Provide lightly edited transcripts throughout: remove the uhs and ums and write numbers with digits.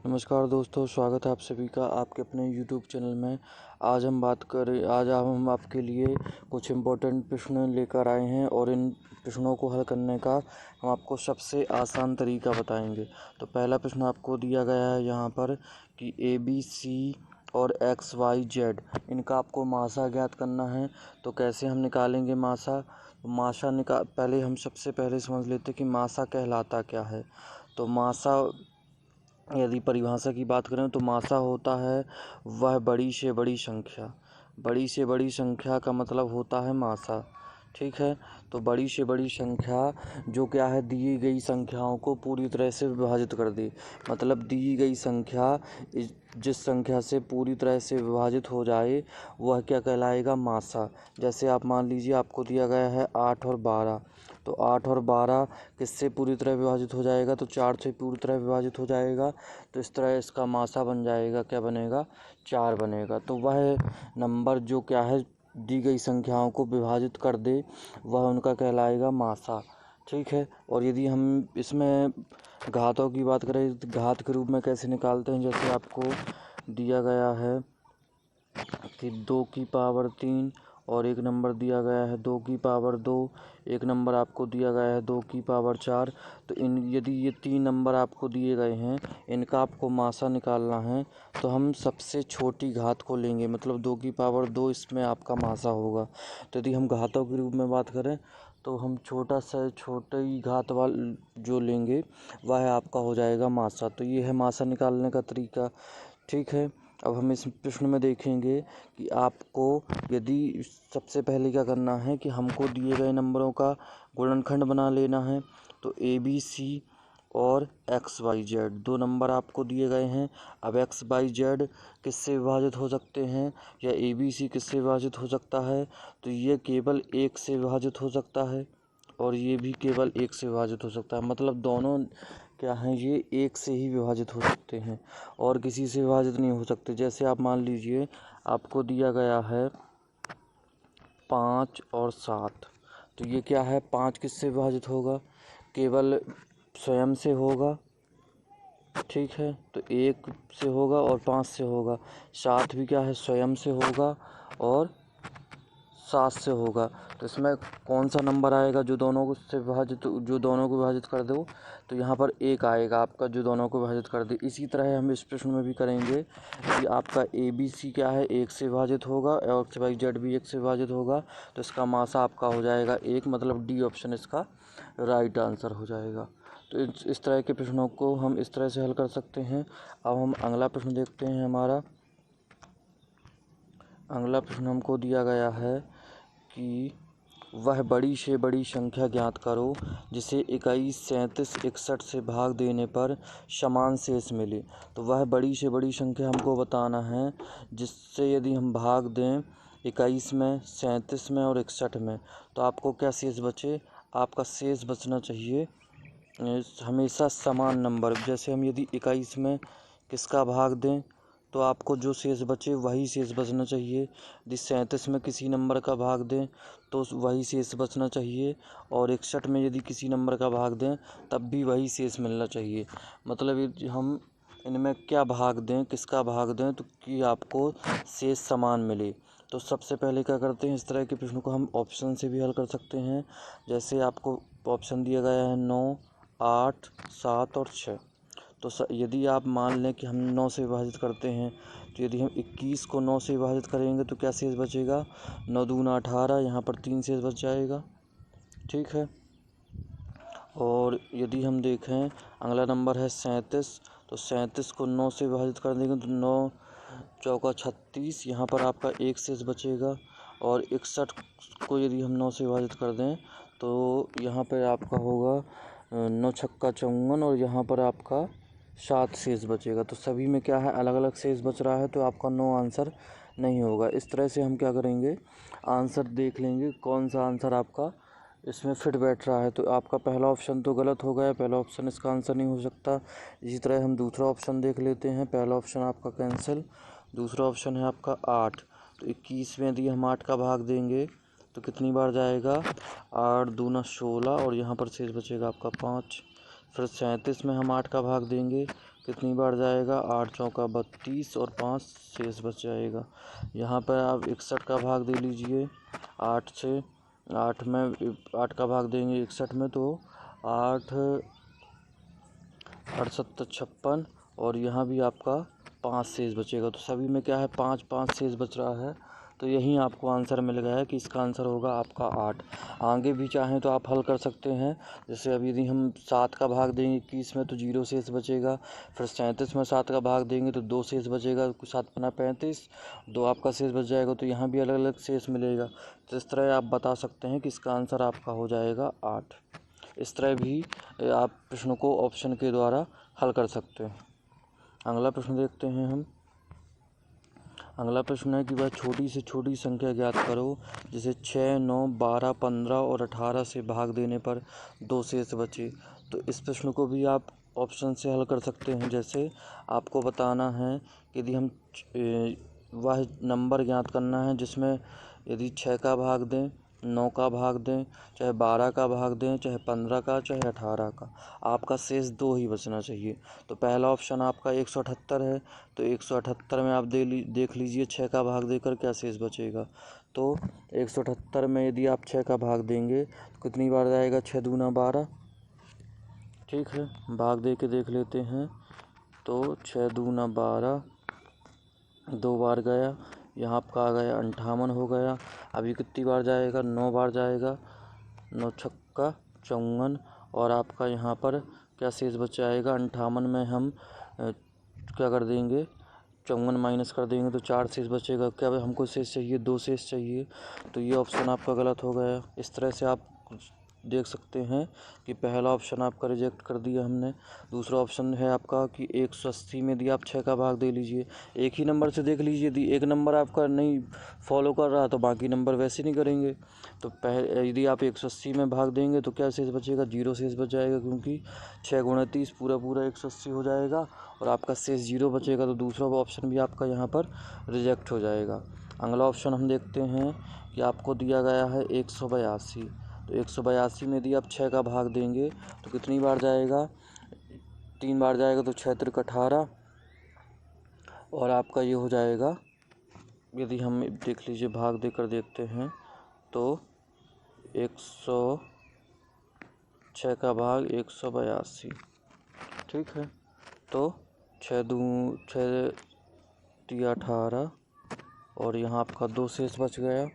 नमस्कार दोस्तों, स्वागत है आप सभी का आपके अपने YouTube चैनल में। आज हम आपके लिए कुछ इम्पोर्टेंट प्रश्न लेकर आए हैं और इन प्रश्नों को हल करने का हम आपको सबसे आसान तरीका बताएंगे। तो पहला प्रश्न आपको दिया गया है यहाँ पर कि ABC और XYZ इनका आपको मासा ज्ञात करना है। तो कैसे हम निकालेंगे मासा? पहले हम सबसे पहले समझ लेते हैं कि मासा कहलाता क्या है। तो मासा, यदि परिभाषा की बात करें तो मासा होता है वह बड़ी से बड़ी संख्या। बड़ी से बड़ी संख्या का मतलब होता है मासा। ठीक है, तो बड़ी से बड़ी संख्या जो क्या है, दी गई संख्याओं को पूरी तरह से विभाजित कर दे। मतलब दी गई संख्या जिस संख्या से पूरी तरह से विभाजित हो जाए वह क्या कहलाएगा? मासा। जैसे आप मान लीजिए आपको दिया गया है 8 और 12, तो 8 और 12 किससे पूरी तरह विभाजित हो जाएगा? तो 4 से पूरी तरह विभाजित हो जाएगा। तो इस तरह इसका मासा बन जाएगा, क्या बनेगा? 4 बनेगा। तो वह नंबर जो क्या है, दी गई संख्याओं को विभाजित कर दे, वह उनका कहलाएगा मासा। ठीक है, और यदि हम इसमें घातों की बात करें तो घात के रूप में कैसे निकालते हैं? जैसे आपको दिया गया है कि 2 की पावर 3 और एक नंबर दिया गया है 2 की पावर 2, एक नंबर आपको दिया गया है 2 की पावर 4। तो यदि ये 3 नंबर आपको दिए गए हैं, इनका आपको मासा निकालना है, तो हम सबसे छोटी घात को लेंगे। मतलब 2 की पावर 2 इसमें आपका मासा होगा। तो यदि हम घातों के रूप में बात करें तो हम छोटी घात वाल जो लेंगे वह आपका हो जाएगा मासा। तो ये है मासा निकालने का तरीका। ठीक है, अब हम इस प्रश्न में देखेंगे कि आपको यदि सबसे पहले क्या करना है कि हमको दिए गए नंबरों का गुणनखंड बना लेना है। तो ABC और XYZ दो नंबर आपको दिए गए हैं। अब XYZ किससे विभाजित हो सकते हैं या ABC किससे विभाजित हो सकता है? तो ये केवल 1 से विभाजित हो सकता है और ये भी केवल 1 से विभाजित हो सकता है। मतलब दोनों क्या हैं, ये 1 से ही विभाजित हो सकते हैं और किसी से विभाजित नहीं हो सकते। जैसे आप मान लीजिए आपको दिया गया है 5 और 7, तो ये क्या है, 5 किससे विभाजित होगा? केवल स्वयं से होगा। ठीक है, तो 1 से होगा और 5 से होगा। 7 भी क्या है, स्वयं से होगा और 7 से होगा। तो इसमें कौन सा नंबर आएगा जो दोनों को विभाजित कर दो? तो यहाँ पर 1 आएगा आपका जो दोनों को विभाजित कर दे। इसी तरह हम इस प्रश्न में भी करेंगे कि आपका ABC क्या है, 1 से विभाजित होगा और XYZ भी 1 से विभाजित होगा। तो इसका मासा आपका हो जाएगा 1। मतलब D ऑप्शन इसका राइट आंसर हो जाएगा। तो इस तरह के प्रश्नों को हम इस तरह से हल कर सकते हैं। अब हम अगला प्रश्न देखते हैं। हमारा अगला प्रश्न हमको दिया गया है कि वह बड़ी से बड़ी संख्या ज्ञात करो जिसे 21, 37, 61 से भाग देने पर समान शेष मिले। तो वह बड़ी से बड़ी संख्या हमको बताना है जिससे यदि हम भाग दें 21 में, 37 में और 61 में, तो आपको क्या शेष बचे? आपका शेष बचना चाहिए हमेशा समान नंबर। जैसे हम यदि 21 में किसका भाग दें तो आपको जो शेष बचे वही शेष बचना चाहिए। यदि 37 में किसी नंबर का भाग दें तो वही शेष बचना चाहिए और 61 में यदि किसी नंबर का भाग दें तब भी वही शेष मिलना चाहिए। मतलब यदि हम इनमें क्या भाग दें, किसका भाग दें, तो कि आपको शेष समान मिले। तो सबसे पहले क्या करते हैं, इस तरह के प्रश्नों को हम ऑप्शन से भी हल कर सकते हैं। जैसे आपको ऑप्शन दिया गया है 9, 8, 7 और 6। तो यदि आप मान लें कि हम 9 से विभाजित करते हैं, तो यदि हम 21 को 9 से विभाजित करेंगे तो क्या शेष बचेगा? 9 दूना 18, यहाँ पर 3 शेष बच जाएगा। ठीक है, और यदि हम देखें अगला नंबर है 37, तो 37 को 9 से विभाजित कर देंगे तो 9 चौका 36, यहाँ पर आपका 1 शेष बचेगा। और 61 को यदि हम 9 से विभाजित कर दें तो यहाँ पर आपका होगा 9 छक्का 54 और यहाँ पर आपका 7 शेष बचेगा। तो सभी में क्या है, अलग अलग शेष बच रहा है, तो आपका 9 आंसर नहीं होगा। इस तरह से हम क्या करेंगे, आंसर देख लेंगे कौन सा आंसर आपका इसमें फिट बैठ रहा है। तो आपका पहला ऑप्शन तो गलत हो गया, पहला ऑप्शन इसका आंसर नहीं हो सकता। इसी तरह हम दूसरा ऑप्शन देख लेते हैं। पहला ऑप्शन आपका कैंसिल। दूसरा ऑप्शन है आपका 8। तो 21 में यदि हम 8 का भाग देंगे तो कितनी बार जाएगा? 8 दूना 16 और यहाँ पर शेष बचेगा आपका 5। फिर 37 में हम 8 का भाग देंगे कितनी बार जाएगा, 8 चौका 32 और 5 शेष बच जाएगा। यहाँ पर आप 61 का भाग दे लीजिए 8 से। 8 का भाग देंगे 61 में तो 8 68 56 और यहाँ भी आपका 5 शेष बचेगा। तो सभी में क्या है, 5 शेष बच रहा है। तो यही आपको आंसर मिल गया है कि इसका आंसर होगा आपका 8। आगे भी चाहें तो आप हल कर सकते हैं। जैसे अभी यदि हम 7 का भाग देंगे 21 में तो 0 शेष बचेगा। फिर 37 में 7 का भाग देंगे तो 2 शेष बचेगा। 7 पन्ना 35, 2 आपका शेष बच जाएगा। तो यहाँ भी अलग अलग शेष मिलेगा। तो इस तरह आप बता सकते हैं कि इसका आंसर आपका हो जाएगा 8। इस तरह भी आप प्रश्नों को ऑप्शन के द्वारा हल कर सकते हैं। अगला प्रश्न देखते हैं हम। अगला प्रश्न है कि वह छोटी से छोटी संख्या ज्ञात करो जिसे 6, 9, 12, 15 और 18 से भाग देने पर 2 शेष बचे। तो इस प्रश्न को भी आप ऑप्शन से हल कर सकते हैं। जैसे आपको बताना है कि यदि हम वह नंबर ज्ञात करना है जिसमें यदि 6 का भाग दें, 9 का भाग दें, चाहे 12 का भाग दें, चाहे 15 का, चाहे 18 का, आपका शेष 2 ही बचना चाहिए। तो पहला ऑप्शन आपका 178 है। तो 178 में आप देख लीजिए 6 का भाग देकर क्या शेष बचेगा। तो 178 में यदि आप 6 का भाग देंगे तो कितनी बार जाएगा, 6 दूना 12। ठीक है, भाग दे के देख लेते हैं। तो 6 दूना 12, 2 बार गया, यहाँ आपका आ गया 58 हो गया। अभी कितनी बार जाएगा, 9 बार जाएगा। 9 छक्का 54 और आपका यहाँ पर क्या शेष बच जाएगा। 58 में हम क्या कर देंगे, 54 माइनस कर देंगे तो 4 शेष बचेगा। क्या हमको शेष चाहिए, 2 शेष चाहिए। तो ये ऑप्शन आपका गलत हो गया। इस तरह से आप देख सकते हैं कि पहला ऑप्शन आपका रिजेक्ट कर दिया हमने। दूसरा ऑप्शन है आपका कि 180 में यदि आप 6 का भाग दे लीजिए। एक ही नंबर से देख लीजिए, यदि एक नंबर आपका नहीं फॉलो कर रहा तो बाकी नंबर वैसे नहीं करेंगे। तो यदि आप 180 में भाग देंगे तो क्या शेष बचेगा, 0 शेष बच जाएगा, क्योंकि 6 गुणा 30 पूरा 180 हो जाएगा और आपका शेष 0 बचेगा। तो दूसरा ऑप्शन भी आपका यहाँ पर रिजेक्ट हो जाएगा। अगला ऑप्शन हम देखते हैं कि आपको दिया गया है 182। तो 182 में यदि आप 6 का भाग देंगे तो कितनी बार जाएगा, 3 बार जाएगा। तो 6 त्रिक 18 और आपका ये हो जाएगा, यदि हम देख लीजिए भाग देकर देखते हैं तो 106 का भाग 182। ठीक है, तो 6 3 18 और यहाँ आपका 2 शेष बच गया।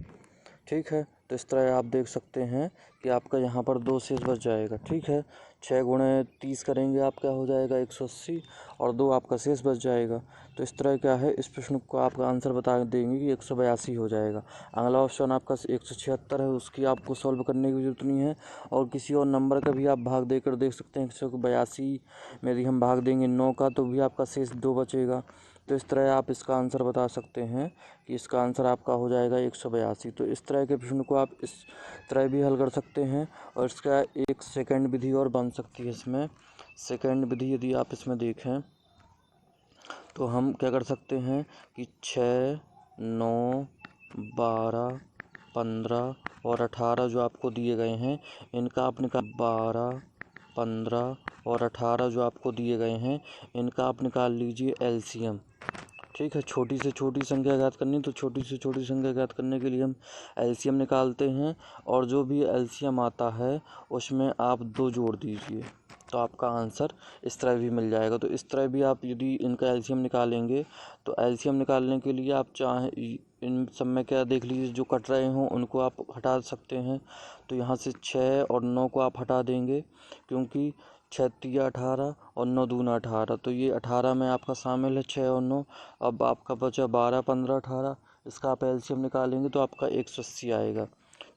ठीक है, तो इस तरह आप देख सकते हैं कि आपका यहाँ पर 2 शेष बच जाएगा। ठीक है, 6 गुणे 30 करेंगे आप क्या हो जाएगा 180 और 2 आपका शेष बच जाएगा। तो इस तरह क्या है, इस प्रश्न को आपका आंसर बता देंगे कि 182 हो जाएगा। अगला ऑप्शन आपका 176 है, उसकी आपको सॉल्व करने की जरूरत नहीं है। और किसी और नंबर का भी आप भाग देकर देख सकते हैं। 182 में यदि हम भाग देंगे 9 का तो भी आपका शेष 2 बचेगा। तो इस तरह आप इसका आंसर बता सकते हैं कि इसका आंसर आपका हो जाएगा 182। तो इस तरह के प्रश्न को आप इस तरह भी हल कर सकते हैं। और इसका एक सेकंड विधि और बन सकती है। इसमें सेकंड विधि यदि आप इसमें देखें तो हम क्या कर सकते हैं कि 6, 9, 12, 15 और 18 जो आपको दिए गए हैं इनका आप निकाल 12, 15 और 18 जो आपको दिए गए हैं इनका आप निकाल लीजिए एलसीएम। ठीक है, छोटी से छोटी संख्या ज्ञात करनी तो छोटी से छोटी संख्या ज्ञात करने के लिए हम एलसीएम निकालते हैं और जो भी एलसीएम आता है उसमें आप 2 जोड़ दीजिए तो आपका आंसर इस तरह भी मिल जाएगा। तो इस तरह भी आप यदि इनका एलसीएम निकालेंगे तो एलसीएम निकालने के लिए आप चाहें इन सब में क्या देख लीजिए जो कट रहे हों उनको आप हटा सकते हैं। तो यहाँ से 6 और 9 को आप हटा देंगे क्योंकि 6 तिया 18 और 9 दूना 18। तो ये 18 में आपका शामिल है 6 और 9। अब आपका बचा 12, 15, 18। इसका आप एलसीएम निकालेंगे तो आपका 180 आएगा।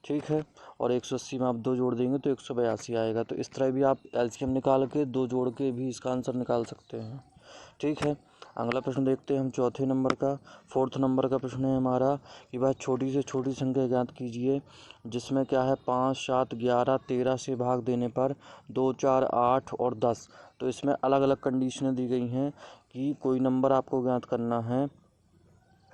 ठीक है, और 180 में आप 2 जोड़ देंगे तो 182 आएगा। तो इस तरह भी आप एलसीएम निकाल के 2 जोड़ के भी इसका आंसर निकाल सकते हैं। ठीक है, अगला प्रश्न देखते हैं हम चौथे नंबर का। 4th नंबर का प्रश्न है हमारा कि वह छोटी से छोटी संख्या ज्ञात कीजिए जिसमें क्या है 5, 7, 11, 13 से भाग देने पर 2, 4, 8 और 10। तो इसमें अलग अलग कंडीशनें दी गई हैं कि कोई नंबर आपको ज्ञात करना है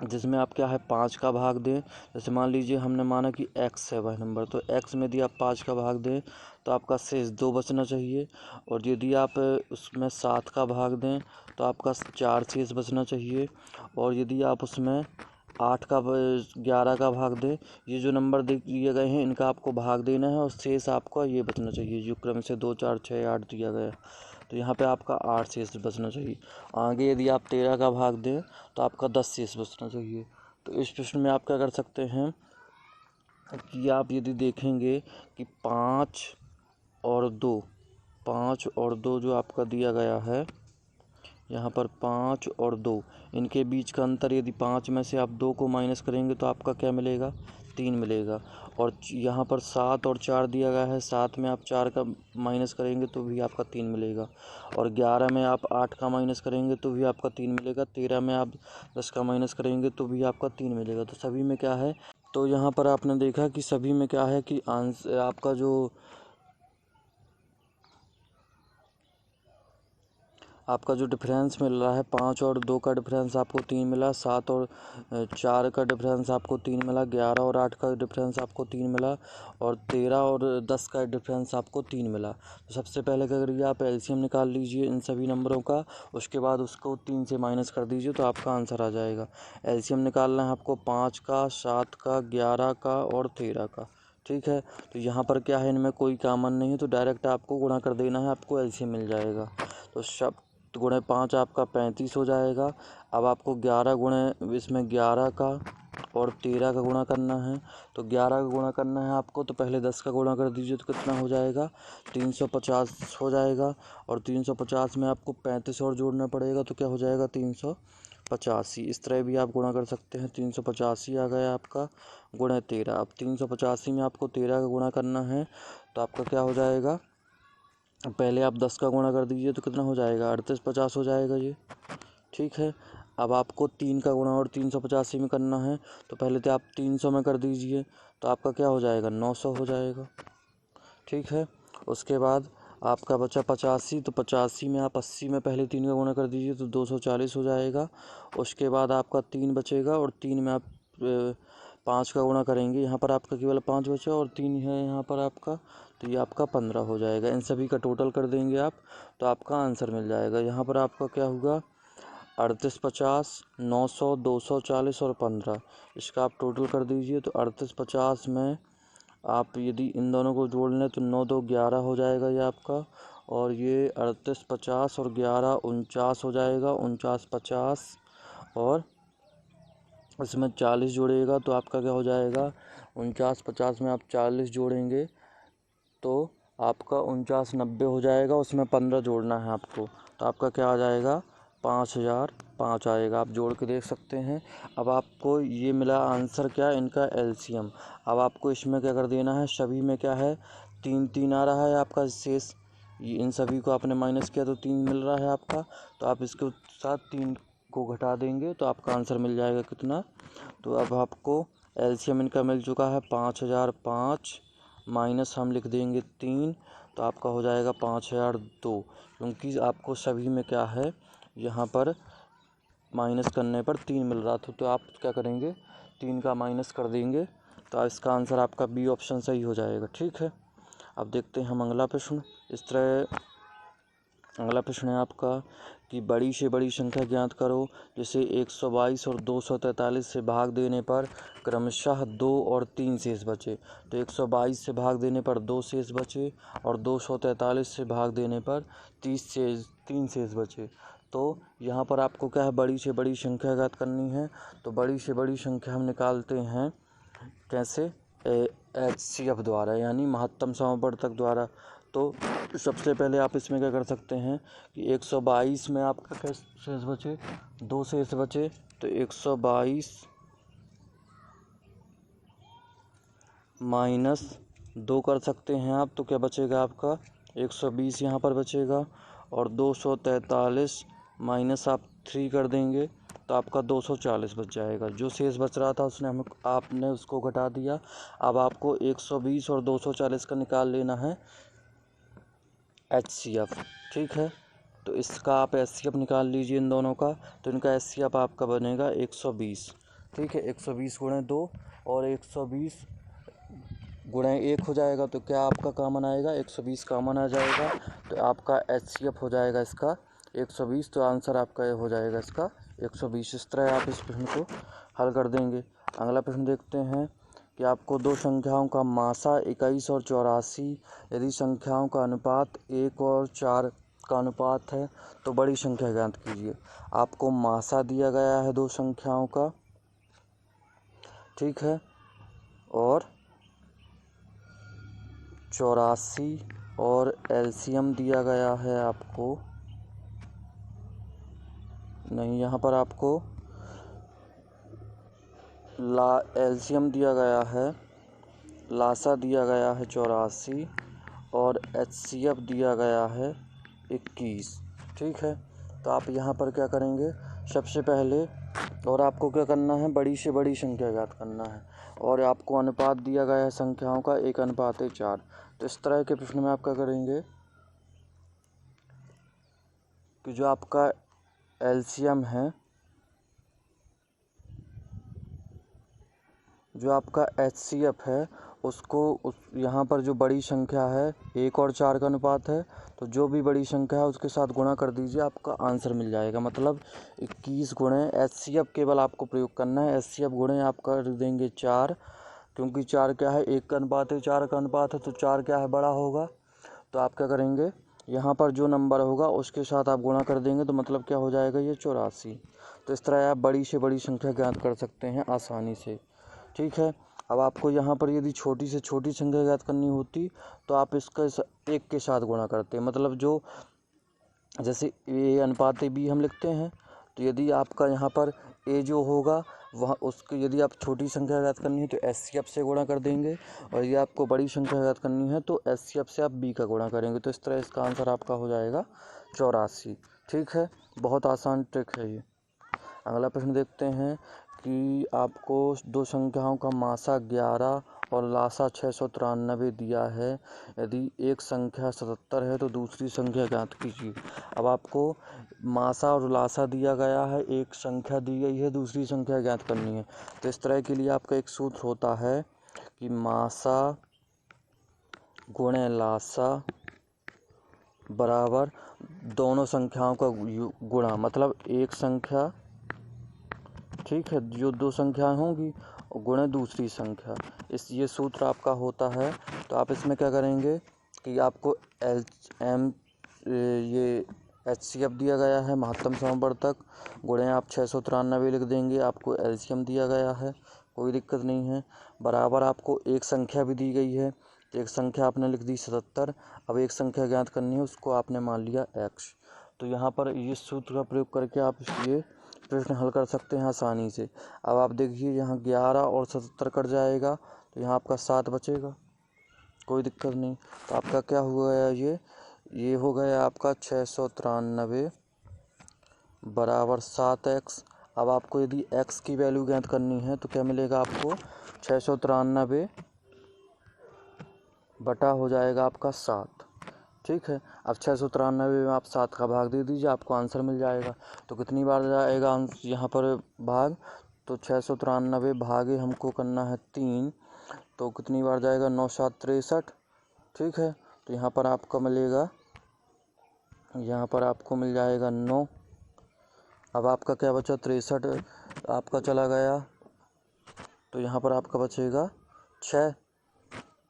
जिसमें आप क्या है 5 का भाग दें। जैसे मान लीजिए हमने माना कि x है वह नंबर, तो x में यदि आप 5 का भाग दें तो आपका शेष 2 बचना चाहिए। और यदि आप उसमें 7 का भाग दें तो आपका 4 शेष बचना चाहिए। और यदि आप उसमें 11 का भाग दें, ये जो नंबर दिए गए हैं इनका आपको भाग देना है और शेष आपका ये बचना चाहिए जो क्रम से 2 4 6 8 दिया गया है। तो यहाँ पे आपका 8 शेष बचना चाहिए। आगे यदि आप 13 का भाग दें तो आपका 10 शेष बचना चाहिए। तो इस प्रश्न में आप क्या कर सकते हैं कि आप यदि देखेंगे कि 5 और 2 जो आपका दिया गया है, यहाँ पर 5 और 2 इनके बीच का अंतर, यदि 5 में से आप 2 को माइनस करेंगे तो आपका क्या मिलेगा, 3 मिलेगा। और यहाँ पर 7 और 4 दिया गया है, 7 में आप 4 का माइनस करेंगे तो भी आपका 3 मिलेगा। और 11 में आप 8 का माइनस करेंगे तो भी आपका 3 मिलेगा। 13 में आप 10 का माइनस करेंगे तो भी आपका 3 मिलेगा। तो सभी में क्या है, तो यहाँ पर आपने देखा कि सभी में क्या है कि आंसर आपका जो डिफरेंस मिल रहा है, 5 और 2 का डिफरेंस आपको 3 मिला, 7 और 4 का डिफरेंस आपको 3 मिला, 11 और 8 का डिफरेंस आपको 3 मिला, और 13 और 10 का डिफरेंस आपको 3 मिला। तो सबसे पहले क्या करिए, आप एलसीएम निकाल लीजिए इन सभी नंबरों का, उसके बाद उसको 3 से माइनस कर दीजिए तो आपका आंसर आ जाएगा। एलसीएम निकालना है आपको 5 का, 7 का, 11 का और 13 का। ठीक है, तो यहाँ पर क्या है, इनमें कोई कॉमन नहीं है तो डायरेक्ट आपको गुणा कर देना है, आपको एलसीएम मिल जाएगा। तो गुणे 5 आपका 35 हो जाएगा। अब आपको 11 गुणे इसमें 11 का और 13 का गुणा करना है। तो 11 का गुणा करना है आपको, तो पहले 10 का गुणा कर दीजिए तो कितना हो जाएगा, 350 हो जाएगा। और 350 में आपको 35 और जोड़ना पड़ेगा तो क्या हो जाएगा, 385। इस तरह भी आप गुणा कर सकते हैं। 385 आ गया आपका गुणे 13। अब 385 में आपको 13 का गुणा करना है तो आपका क्या हो जाएगा, पहले आप 10 का गुणा कर दीजिए तो कितना हो जाएगा, 3850 हो जाएगा ये। ठीक है, अब आपको 3 का गुणा और 385 में करना है तो पहले तो आप 300 में कर दीजिए तो आपका क्या हो जाएगा, 900 हो जाएगा। ठीक है, उसके बाद आपका बचा 85, तो 85 में आप 80 में पहले 3 का गुणा कर दीजिए तो 240 हो जाएगा। उसके बाद आपका 3 बचेगा और 3 में आप 5 का गुणा करेंगे, यहाँ पर आपका केवल 5 बचा और 3 है यहाँ पर आपका, तो ये आपका 15 हो जाएगा। इन सभी का टोटल कर देंगे आप तो आपका आंसर मिल जाएगा। यहाँ पर आपका क्या होगा, 3850, 900, 240 और 15, इसका आप टोटल कर दीजिए। तो 3850 में आप यदि इन दोनों को जोड़ लें तो 9 2 11 हो जाएगा ये आपका, और ये 3850 और 11 49 हो जाएगा, 4950 और इसमें 40 जोड़िएगा तो आपका क्या हो जाएगा, 4950 में आप 40 जोड़ेंगे तो आपका 4990 हो जाएगा। उसमें 15 जोड़ना है आपको तो आपका क्या आ जाएगा, 5005 आएगा। आप जोड़ के देख सकते हैं। अब आपको ये मिला आंसर क्या, इनका एलसीएम। अब आपको इसमें क्या कर देना है, सभी में क्या है 3 3 आ रहा है आपका शेष, ये इन सभी को आपने माइनस किया तो 3 मिल रहा है आपका, तो आप इसके साथ 3 को घटा देंगे तो आपका आंसर मिल जाएगा कितना। तो अब आपको एलसीएम इनका मिल चुका है 5005 माइनस हम लिख देंगे 3, तो आपका हो जाएगा 5002, क्योंकि आपको सभी में क्या है यहाँ पर माइनस करने पर 3 मिल रहा था, तो आप क्या करेंगे 3 का माइनस कर देंगे तो इसका आंसर आपका बी ऑप्शन सही हो जाएगा। ठीक है, अब देखते हैं हम अगला प्रश्न। इस तरह अगला प्रश्न है आपका कि बड़ी से बड़ी संख्या ज्ञात करो जिसे 122 और 243 से भाग देने पर क्रमशः 2 और 3 शेष बचे। तो 122 से भाग देने पर 2 शेष बचे और 243 से भाग देने पर 3 शेष बचे। तो यहाँ पर आपको क्या है, बड़ी से बड़ी संख्या ज्ञात करनी है। तो बड़ी से बड़ी संख्या हम निकालते हैं कैसे, HCF द्वारा, यानी महत्तम समावर्तक द्वारा। तो सबसे पहले आप इसमें क्या कर सकते हैं कि 122 में आपका क्या शेष बचे, 2 शेष बचे, तो 122 माइनस 2 कर सकते हैं आप, तो क्या बचेगा आपका 120 यहाँ पर बचेगा, और 243 माइनस आप 3 कर देंगे तो आपका 240 बच जाएगा। जो शेष बच रहा था उसने आपने उसको घटा दिया। अब आपको 120 और 240 का निकाल लेना है HCF। ठीक है, तो इसका आप HCF निकाल लीजिए इन दोनों का, तो इनका HCF आपका बनेगा 120। ठीक है। 120 गुणे 2 और 120 गुणे 1 हो जाएगा, तो क्या आपका कॉमन आएगा, 120 कॉमन आ जाएगा, तो आपका HCF हो जाएगा इसका 120। तो आंसर आपका ये हो जाएगा इसका 120। इस तरह आप इस प्रश्न को हल कर देंगे। अगला प्रश्न देखते हैं कि आपको दो संख्याओं का मासा 21 और 84, यदि संख्याओं का अनुपात 1 और 4 का अनुपात है तो बड़ी संख्या ज्ञात कीजिए। आपको मासा दिया गया है दो संख्याओं का, ठीक है, और 84 और एलसीएम दिया गया है आपको, नहीं, यहाँ पर आपको एलसीएम दिया गया है, लासा दिया गया है 84 और HCF दिया गया है 21, ठीक है। तो आप यहाँ पर क्या करेंगे, सबसे पहले, और आपको क्या करना है, बड़ी से बड़ी संख्या ज्ञात करना है, और आपको अनुपात दिया गया है संख्याओं का 1:4। तो इस तरह के प्रश्न में आप क्या करेंगे कि जो आपका एलसीएम है, जो आपका HCF है, उसको यहाँ पर जो बड़ी संख्या है 1 और 4 का अनुपात है, तो जो भी बड़ी संख्या है उसके साथ गुणा कर दीजिए, आपका आंसर मिल जाएगा। मतलब 21 गुणे HCF केवल आपको प्रयोग करना है। HCF गुणे आप कर देंगे 4, क्योंकि 4 क्या है, 1 का अनुपात है, 4 का अनुपात है, तो 4 क्या है, बड़ा होगा। तो आप क्या करेंगे, यहाँ पर जो नंबर होगा उसके साथ आप गुणा कर देंगे, तो मतलब क्या हो जाएगा, ये 84। तो इस तरह आप बड़ी से बड़ी संख्या ज्ञात कर सकते हैं आसानी से, ठीक है। अब आपको यहाँ पर यदि छोटी से छोटी संख्या ज्ञात करनी होती तो आप इसका 1 के साथ गुणा करते, मतलब जो जैसे A/B हम लिखते हैं, तो यदि आपका यहाँ पर A जो होगा वह उसके, यदि आप छोटी संख्या ज्ञात करनी है तो HCF से गुणा कर देंगे, और यदि आपको बड़ी संख्या ज्ञात करनी है तो HCF से आप B का गुणा करेंगे। तो इस तरह इसका आंसर आपका हो जाएगा 84, ठीक है। बहुत आसान ट्रिक है ये। अगला प्रश्न देखते हैं कि आपको दो संख्याओं का मासा 11 और लासा 693 दिया है। यदि एक संख्या 77 है तो दूसरी संख्या ज्ञात कीजिए। अब आपको मासा और लासा दिया गया है, एक संख्या दी गई है, दूसरी संख्या ज्ञात करनी है। तो इस तरह के लिए आपका एक सूत्र होता है कि मासा गुणे लासा बराबर दोनों संख्याओं का गुणा, मतलब एक संख्या, ठीक है, जो दो संख्याएं होंगी गुणे दूसरी संख्या, ये सूत्र आपका होता है। तो आप इसमें क्या करेंगे कि आपको ये HCF दिया गया है, महत्तम समवर्तक, गुणे आप 693 लिख देंगे, आपको LCM दिया गया है, कोई दिक्कत नहीं है, बराबर आपको एक संख्या भी दी गई है, एक संख्या आपने लिख दी 77। अब एक संख्या ज्ञात करनी है, उसको आपने मान लिया X। तो यहाँ पर इस सूत्र का प्रयोग करके आप ये प्रश्न हल कर सकते हैं आसानी से। अब आप देखिए, यहाँ 11 और 77 कट जाएगा, तो यहाँ आपका 7 बचेगा, कोई दिक्कत नहीं। तो आपका क्या हो गया, ये हो गया आपका 693 बराबर 7x। अब आपको यदि x की वैल्यू ज्ञात करनी है तो क्या मिलेगा आपको, 693 बटा हो जाएगा आपका 7, ठीक है। अब 693 में आप 7 का भाग दे दीजिए, आपको आंसर मिल जाएगा। तो कितनी बार जाएगा यहाँ पर भाग, तो 693 भागे हमको करना है 3, तो कितनी बार जाएगा, 9 7 63, ठीक है। तो यहाँ पर आपको मिलेगा, यहाँ पर आपको मिल जाएगा 9। अब आपका क्या बचा, 63 आपका चला गया, तो यहाँ पर आपका बचेगा 6,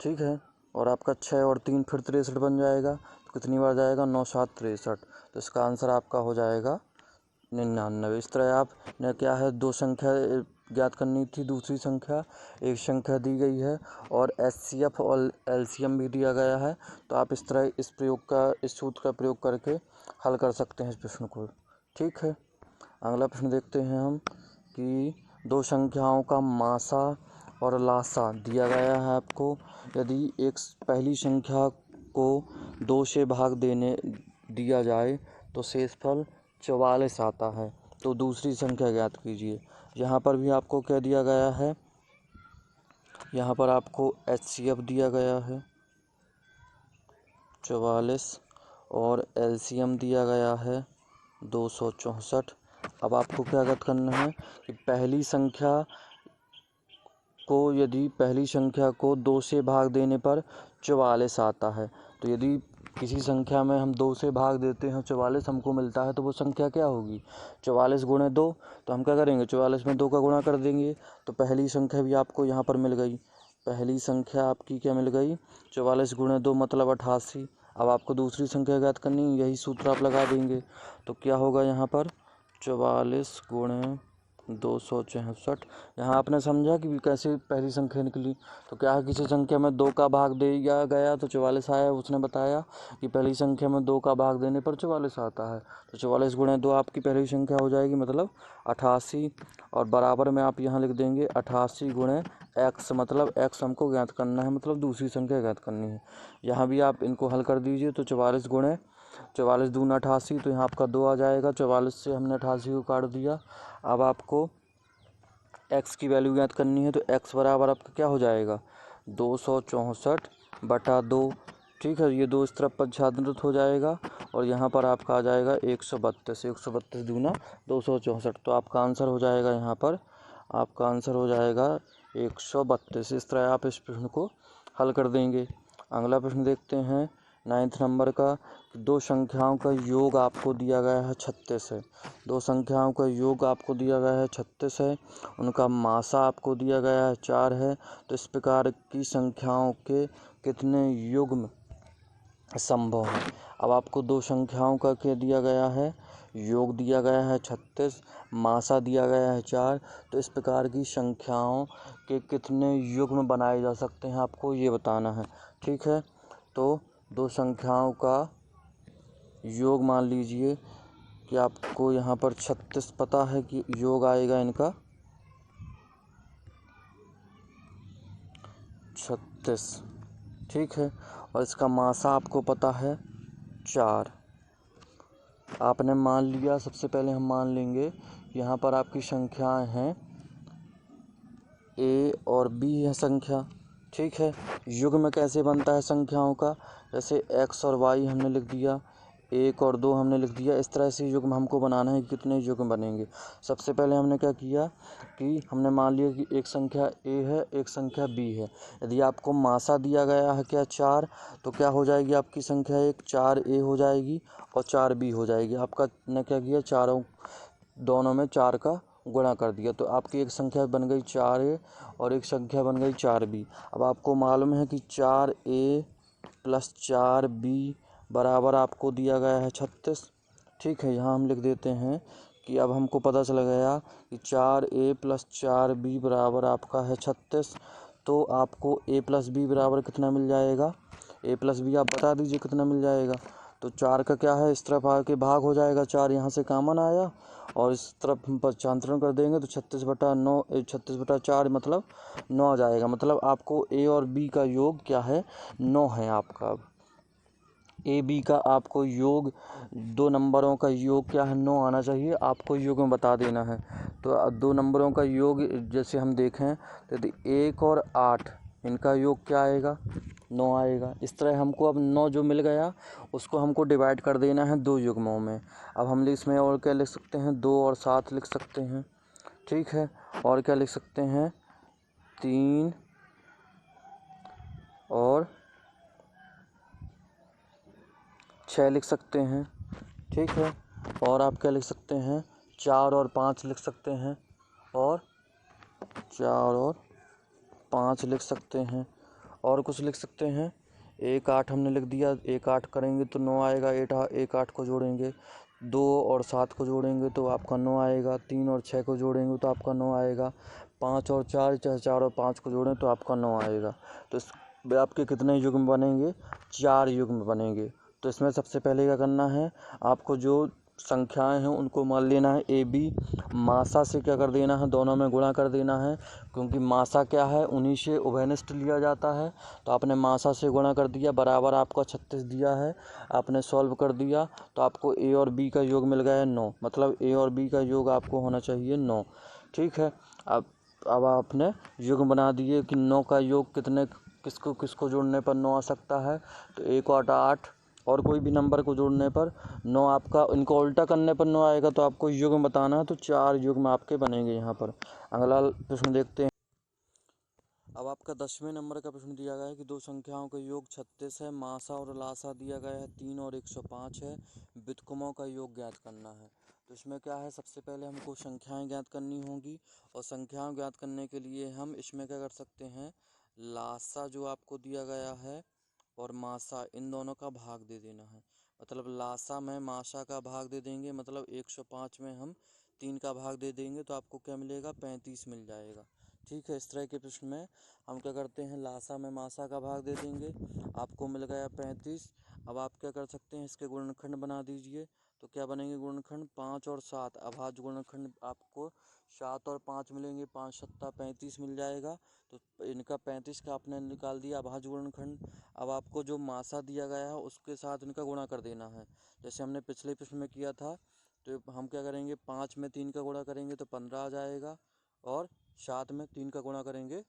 ठीक है। और आपका 6 और 3 फिर 63 बन जाएगा, तो कितनी बार जाएगा, 9 7 63। तो इसका आंसर आपका हो जाएगा 99। इस तरह आपने क्या है, दो संख्या ज्ञात करनी थी, दूसरी संख्या, एक संख्या दी गई है, और HCF और LCM भी दिया गया है। तो आप इस तरह इस सूत्र का प्रयोग करके हल कर सकते हैं इस प्रश्न को, ठीक है। अगला प्रश्न देखते हैं हम कि दो संख्याओं का मासा और लासा दिया गया है आपको। यदि एक पहली संख्या को 2 से भाग दिया जाए तो शेषफल 44 आता है, तो दूसरी संख्या ज्ञात कीजिए। यहाँ पर भी आपको क्या दिया गया है, यहाँ पर आपको HCF दिया गया है 44 और LCM दिया गया है 264। अब आपको क्या ज्ञात करना है कि पहली संख्या को 2 से भाग देने पर 44 आता है। तो यदि किसी संख्या में हम 2 से भाग देते हैं 44 हमको मिलता है, तो वो संख्या क्या होगी? 44 गुणे 2। तो हम क्या करेंगे? 44 में 2 का गुणा कर देंगे। तो पहली संख्या भी आपको यहाँ पर मिल गई। पहली संख्या आपकी क्या मिल गई? 44 गुणे 2 मतलब 88। अब आपको दूसरी संख्या ज्ञात करनी है, यही सूत्र आप लगा देंगे। तो क्या होगा यहाँ पर? 44 गुणे 264। यहाँ आपने समझा कि कैसे पहली संख्या निकली। तो क्या है, किसी संख्या में 2 का भाग दिया गया तो 44 आया। उसने बताया कि पहली संख्या में 2 का भाग देने पर 44 आता है। तो 44 गुणे 2 आपकी पहली संख्या हो जाएगी, मतलब 88। और बराबर में आप यहाँ लिख देंगे 88 गुणे x, मतलब x हमको ज्ञात करना है, मतलब दूसरी संख्या ज्ञात करनी है। यहाँ भी आप इनको हल कर दीजिए। तो 44 गुणे 44 दूना 88, तो यहाँ आपका 2 आ जाएगा। 44 से हमने 88 को काट दिया। अब आपको x की वैल्यू ज्ञात करनी है। तो x बराबर आपका क्या हो जाएगा? 264/2। ठीक है, ये 2 इस तरफ पश्चात हो जाएगा और यहाँ पर आपका आ जाएगा 132। 132 दूना 264। तो आपका आंसर हो जाएगा, यहाँ पर आपका आंसर हो जाएगा 132। इस तरह आप इस प्रश्न को हल कर देंगे। अगला प्रश्न देखते हैं 9th नंबर का। 2 संख्याओं का योग आपको दिया गया है 36 है। 2 संख्याओं का योग आपको दिया गया है 36 है। उनका मासा आपको दिया गया है 4 है। तो इस प्रकार की संख्याओं के कितने युग्म संभव है? अब आपको 2 संख्याओं का क्या दिया गया है? योग दिया गया है 36, मासा दिया गया है 4। तो इस प्रकार की संख्याओं के कितने युग्म बनाए जा सकते हैं, आपको ये बताना है। ठीक है, तो 2 संख्याओं का योग मान लीजिए कि आपको यहाँ पर 36 पता है कि योग आएगा इनका 36। ठीक है, और इसका मासा आपको पता है 4। आपने मान लिया। सबसे पहले हम मान लेंगे यहाँ पर आपकी संख्याएं हैं a और b है संख्या। ठीक है, युग्म कैसे बनता है संख्याओं का? जैसे x और y हमने लिख दिया, 1 और 2 हमने लिख दिया। इस तरह से युग्म हमको बनाना है कि कितने युग्म बनेंगे। सबसे पहले हमने क्या किया कि हमने मान लिया कि एक संख्या a है, एक संख्या b है। यदि आपको मासा दिया गया है क्या 4, तो क्या हो जाएगी आपकी संख्या? एक 4a हो जाएगी और 4b हो जाएगी। आपका ने क्या किया, चारों दोनों में 4 का गुणा कर दिया। तो आपकी एक संख्या बन गई 4a और एक संख्या बन गई 4b। अब आपको मालूम है कि 4a + 4b बराबर आपको दिया गया है 36। ठीक है, यहाँ हम लिख देते हैं कि अब हमको पता चल गया कि 4a + 4b बराबर आपका है 36। तो आपको a + b बराबर कितना मिल जाएगा? a + b आप बता दीजिए कितना मिल जाएगा। तो 4 का क्या है, इस तरफ आके भाग हो जाएगा। 4 यहाँ से कॉमन आया और इस तरफ हम पक्षांतरण कर देंगे तो 36/9 36/4 मतलब 9 आ जाएगा। मतलब आपको a और b का योग क्या है? 9 है आपका। अब ए बी का आपको योग, 2 नंबरों का योग क्या है? 9 आना चाहिए। आपको योग में बता देना है। तो 2 नंबरों का योग जैसे हम देखें तो 1 और 8 इनका योग क्या आएगा? 9 आएगा। इस तरह हमको अब 9 जो मिल गया उसको हमको डिवाइड कर देना है 2 युग्मों में। अब हम इसमें और क्या लिख सकते हैं? 2 और 7 लिख सकते हैं। ठीक है, और क्या लिख सकते हैं? 3 और 6 लिख सकते हैं। ठीक है, और आप क्या लिख सकते हैं? 4 और 5 लिख सकते हैं। और 4 और 5 लिख सकते हैं। और कुछ लिख सकते हैं? 1 8 हमने लिख दिया। 1 8 करेंगे तो 9 आएगा। 1 8 को जोड़ेंगे, 2 और 7 को जोड़ेंगे तो आपका 9 आएगा। 3 और 6 को जोड़ेंगे तो आपका 9 आएगा। 5 और 4, चाहे 4 और 5 को जोड़ें तो आपका 9 आएगा। तो इस आपके कितने युग्म बनेंगे? 4 युग्म बनेंगे। तो इसमें सबसे पहले क्या करना है, आपको जो संख्याएं हैं उनको मान लेना है ए बी। मासा से क्या कर देना है? दोनों में गुणा कर देना है, क्योंकि मासा क्या है? उन्हीं से उभयनिष्ठ लिया जाता है। तो आपने मासा से गुणा कर दिया, बराबर आपका 36 दिया है। आपने सॉल्व कर दिया तो आपको ए और बी का योग मिल गया है 9। मतलब ए और बी का योग आपको होना चाहिए 9। ठीक है, अब आपने योग बना दिए कि 9 का योग कितने किसको किसको जोड़ने पर 9 आ सकता है। तो 1 8 8 और कोई भी नंबर को जोड़ने पर 9 आपका, इनको उल्टा करने पर 9 आएगा। तो आपको युग्म बताना है, तो 4 युग्म आपके बनेंगे यहाँ पर। अगला प्रश्न देखते हैं। अब आपका 10वें नंबर का प्रश्न दिया गया है कि दो संख्याओं का योग 36 है, मासा और लासा दिया गया है 3 और 105 है, व्युत्क्रमों का योग ज्ञात करना है। तो इसमें क्या है, सबसे पहले हमको संख्याएं ज्ञात करनी होगी, और संख्याएं ज्ञात करने के लिए हम इसमें क्या कर सकते हैं, लासा जो आपको दिया गया है और मासा, इन दोनों का भाग दे देना है। मतलब लासा में मासा का भाग दे देंगे, मतलब 105 में हम 3 का भाग दे देंगे, तो आपको क्या मिलेगा, 35 मिल जाएगा। ठीक है, इस तरह के प्रश्न में हम क्या करते हैं, लासा में मासा का भाग दे देंगे, आपको मिल गया 35। अब आप क्या कर सकते हैं, इसके गुणनखंड बना दीजिए। तो क्या बनेंगे गुणनखंड, 5 और 7। अभाज्य गुणनखंड आपको 7 और 5 मिलेंगे, 5 सत्ता 35 मिल जाएगा। तो इनका 35 का आपने निकाल दिया अभाज्य गुणनखंड। अब आपको जो मासा दिया गया है उसके साथ इनका गुणा कर देना है, जैसे हमने पिछले प्रश्न में किया था। तो हम क्या करेंगे, 5 में 3 का गुणा करेंगे तो 15 आ जाएगा, और 7 में 3 का गुणा करेंगे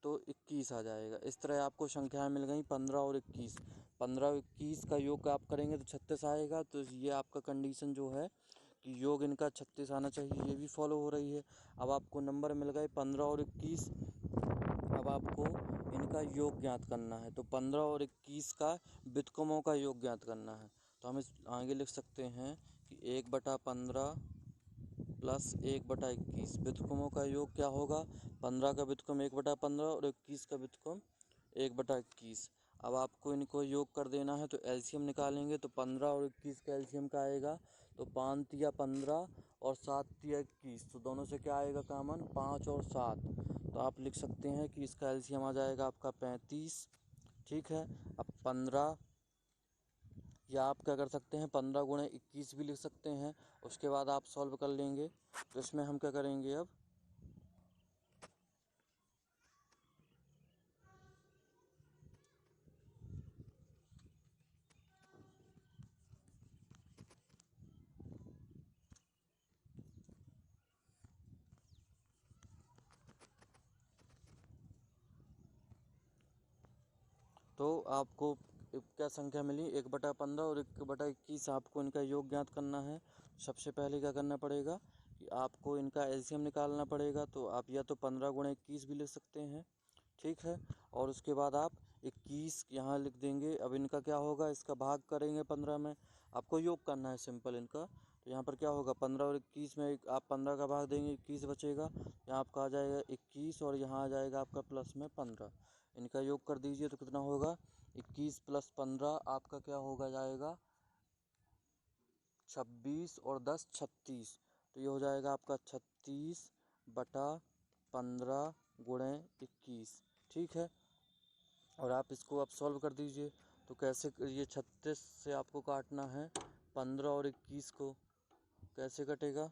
तो 21 आ जाएगा। इस तरह आपको संख्याएं मिल गई 15 और 21। 15 और 21 का योग आप करेंगे तो 36 आएगा। तो ये आपका कंडीशन जो है कि योग इनका 36 आना चाहिए, ये भी फॉलो हो रही है। अब आपको नंबर मिल गए 15 और 21। अब आपको इनका योग ज्ञात करना है, तो 15 और 21 का व्युत्क्रमों का योग ज्ञात करना है। तो हम इस आगे लिख सकते हैं कि 1/15 प्लस 1/21। व्युत्क्रमों का योग क्या होगा, 15 का व्युत्क्रम 1/15 और 21 का व्युत्क्रम 1/21। अब आपको इनको योग कर देना है, तो एलसीएम निकालेंगे। तो 15 और 21 का एलसीएम का आएगा, तो 5 तिया 15 और 7 तिया 21। तो दोनों से क्या आएगा कॉमन, 5 और 7। तो आप लिख सकते हैं कि इसका एलसीएम आ जाएगा आपका 35। ठीक है, अब 15, या आप क्या कर सकते हैं, 15 गुणे 21 भी लिख सकते हैं। उसके बाद आप सॉल्व कर लेंगे। तो इसमें हम क्या करेंगे, तो आपको क्या संख्या मिली, 1/15 और 1/21। आपको इनका योग ज्ञात करना है। सबसे पहले क्या करना पड़ेगा कि आपको इनका एलसीएम निकालना पड़ेगा। तो आप या तो 15 गुणे 21 भी लिख सकते हैं। ठीक है, और उसके बाद आप 21 यहाँ लिख देंगे। अब इनका क्या होगा, इसका भाग करेंगे 15 में, आपको योग करना है सिंपल इनका। तो यहाँ पर क्या होगा, 15 और 21 में आप 15 का भाग देंगे, 21 बचेगा। यहाँ आपका आ जाएगा 21, और यहाँ आ जाएगा आपका प्लस में 15। इनका योग कर दीजिए तो कितना होगा, 21 प्लस 15 आपका क्या होगा जाएगा 26, और 10 36। तो ये हो जाएगा आपका 36/15 गुणे 21। ठीक है, और आप इसको अब सॉल्व कर दीजिए। तो कैसे, ये 36 से आपको काटना है 15 और 21 को, कैसे कटेगा,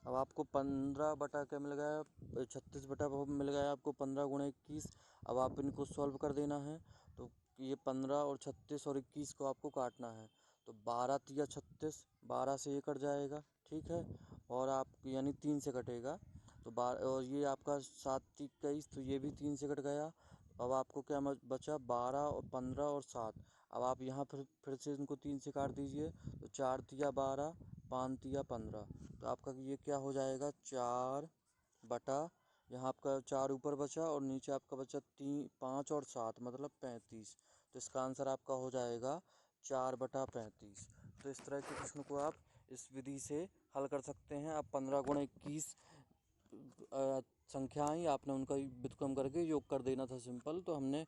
अब आपको 15 बटा क्या मिल गया, 36 बटा मिल गया आपको 15 गुणे 21। अब आप इनको सॉल्व कर देना है। तो ये 15 और 36 और 21 को आपको काटना है। तो 12 तिया 36, 12 से ये कट जाएगा। ठीक है, और आप यानी 3 से कटेगा। तो और ये आपका 7 तिया 21, तो ये भी 3 से कट गया। अब आपको क्या बचा, 12 और 15 और 7। अब आप यहाँ फिर से इनको 3 से काट दीजिए। तो 4 तिया 12, 5 तिया 15। तो आपका ये क्या हो जाएगा, 4 बटा, यहाँ आपका 4 ऊपर बचा और नीचे आपका बचा 3, 5 और 7 मतलब 35। तो इसका आंसर आपका हो जाएगा 4/35। तो इस तरह के प्रश्न को आप इस विधि से हल कर सकते हैं। आप 15 गुणे 21 संख्याएँ आपने उनका व्युत्क्रम करके योग कर देना था सिंपल। तो हमने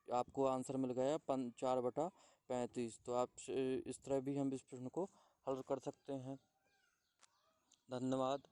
आपको आंसर मिल गया 4/35। तो आप इस तरह भी हम इस प्रश्न को हल कर सकते हैं। धन्यवाद।